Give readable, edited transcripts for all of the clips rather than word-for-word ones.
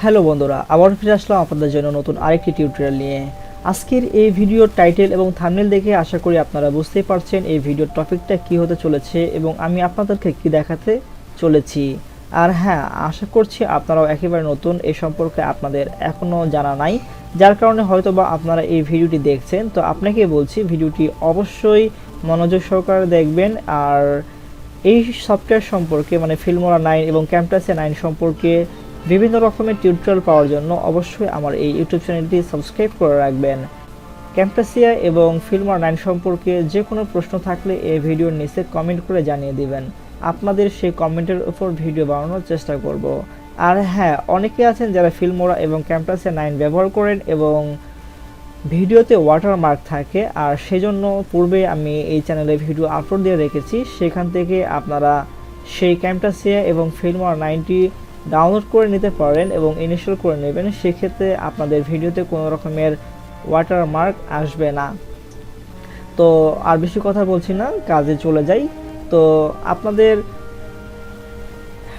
Hello বন্ধুরা, আবার ফিরে আসলাম আপনাদের জন্য নতুন আরেকটি টিউটোরিয়াল নিয়ে। আজকের এই ভিডিওর টাইটেল এবং থাম্বনেল দেখে আশা করি আপনারা বুঝতেই পারছেন এই ভিডিওর টপিকটা কি হতে চলেছে এবং আমি আপনাদেরকে কি দেখাতে চলেছি। আর হ্যাঁ, আশা করছি আপনারাও একেবারে নতুন, এই সম্পর্কে আপনাদের এখনও জানা নাই, যার কারণে হয়তোবা আপনারা এই ভিডিওটি দেখছেন। তো আপনাকে বলছি ভিডিওটি অবশ্যই মনোযোগ সহকারে দেখবেন। আর এই সফটওয়্যার সম্পর্কে মানে ফিল্মোরা 9 এবং ক্যামটাসিয়া 9 সম্পর্কে বিভিন্ন রকমের টিউটোরিয়াল পাওয়ার জন্য অবশ্যই আমার এই ইউটিউব চ্যানেলটি সাবস্ক্রাইব করে রাখবেন। ক্যামটাসিয়া এবং ফিল্মোরা 9 সম্পর্কে যে কোনো প্রশ্ন থাকলে এই ভিডিওর নিচে কমেন্ট করে জানিয়ে দিবেন। আপনাদের সেই কমেন্টের উপর ভিডিও বানানোর চেষ্টা করব। আর হ্যাঁ, অনেকে আছেন যারা ফিল্মোরা এবং ক্যামটাসিয়া 9 ব্যবহার করেন এবং ভিডিওতে ওয়াটারমার্ক থাকে, আর সেজন্য পূর্বে আমি এই চ্যানেলে ভিডিও আপলোড দিয়ে রেখেছি, সেখান থেকে আপনারা সেই ক্যামটাসিয়া এবং ফিল্মোরা 9টি ডাউনলোড করে নিতে পারেন এবং ইনস্টল করে নেবেন। সেক্ষেত্রে আপনাদের ভিডিওতে কোনো রকমের ওয়াটারমার্ক আসবে না। তো আর বেশি কথা বলছি না, কাজে চলে যাই। তো আপনাদের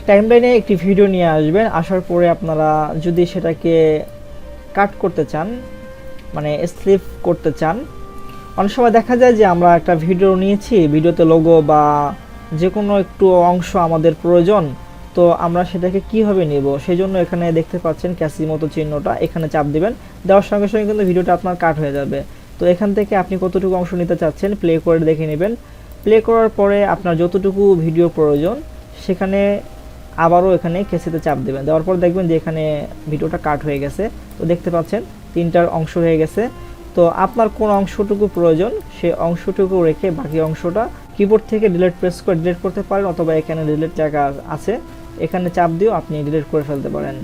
টাইমলাইনে একটি ভিডিও নিয়ে আসবেন, আসার পরে আপনারা যদি সেটাকে কাট করতে চান মানে স্লিপ করতে চান, অনেক সময় দেখা যায় যে আমরা একটা ভিডিও নিয়েছি, ভিডিওতে লোগো বা যে কোনো একটু অংশ আমাদের প্রয়োজন, তো আমরা সেটাকে কিভাবে নেব, সেই জন্য এখানে দেখতে পাচ্ছেন ক্যাসি মতো চিহ্নটা, এখানে চাপ দিবেন, দেওয়ার সঙ্গে সঙ্গে কিন্তু ভিডিওটা আপনার কাট হয়ে যাবে। তো এখান থেকে আপনি কতটুকু অংশ নিতে চাচ্ছেন প্লে করে দেখে নেবেন। প্লে করার পরে আপনার যতটুকু ভিডিও প্রয়োজন সেখানে আবারও এখানে ক্যাসিতে চাপ দেবেন, দেওয়ার পর দেখবেন যে এখানে ভিডিওটা কাট হয়ে গেছে। তো দেখতে পাচ্ছেন 3টার অংশ হয়ে গেছে। তো আপনার কোন অংশটুকু প্রয়োজন সেই অংশটুকু রেখে বাকি অংশটা কিবোর্ড থেকে ডিলিট প্রেস করে ডিলিট করতে পারেন, অথবা এখানে ডিলিট জায়গা আছে, এখানে চাপ দিয়েও আপনি ডিলিট করে ফেলতে পারেন।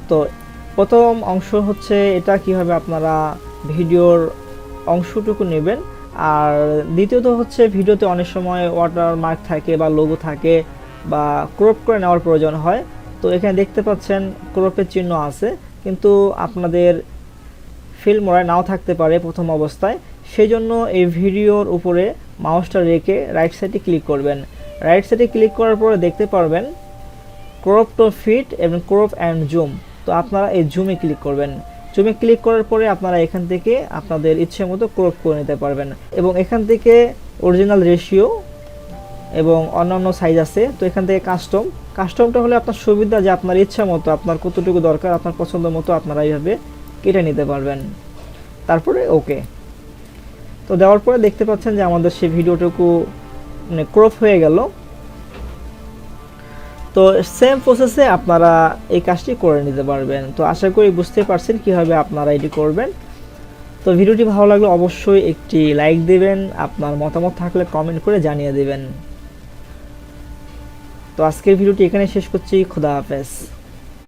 তো প্রথম অংশ হচ্ছে এটা, কিভাবে আপনারা ভিডিওর অংশটুকু নেবেন। আর দ্বিতীয়ত হচ্ছে ভিডিওতে অনেক সময় ওয়াটারমার্ক থাকে বা লোগো থাকে বা ক্রপ করে নেওয়ার প্রয়োজন হয়। তো এখানে দেখতে পাচ্ছেন ক্রপের চিহ্ন আছে, কিন্তু আপনাদের ফিল্মোরায় নাও থাকতে পারে প্রথম অবস্থায়। সেই জন্য এই ভিডিওর উপরে মাউসটা রেখে রাইট সাইডে ক্লিক করবেন। রাইট সাইডে ক্লিক করার পরে দেখতে পারবেন ক্রপ টু ফিট এবং ক্রপ অ্যান্ড জুম। তো আপনারা এই জুমে ক্লিক করবেন। জুমে ক্লিক করার পরে আপনারা এখান থেকে আপনাদের ইচ্ছে মতো ক্রপ করে নিতে পারবেন, এবং এখান থেকে অরিজিনাল রেশিও এবং অন্যান্য সাইজ আছে। তো এখান থেকে কাস্টমটা হলে আপনার সুবিধা, যে আপনার ইচ্ছা মতো আপনার কতটুকু দরকার আপনার পছন্দ মতো আপনারা এইভাবে কেটে নিতে পারবেন। তারপরে ওকে। তো দেওয়ার পরে দেখতে পাচ্ছেন যে আমাদের সেই ভিডিওটুকু মানে ক্রপ হয়ে গেল। তো সেম প্রসেসে আপনারা এই কাজটি করে নিতে পারবেন। তো আশা করি বুঝতে পারছেন কীভাবে আপনারা এটি করবেন। তো ভিডিওটি ভালো লাগলে অবশ্যই একটি লাইক দিবেন, আপনার মতামত থাকলে কমেন্ট করে জানিয়ে দিবেন। তো আজকের ভিডিওটি এখানে শেষ করছি। খোদা হাফেজ।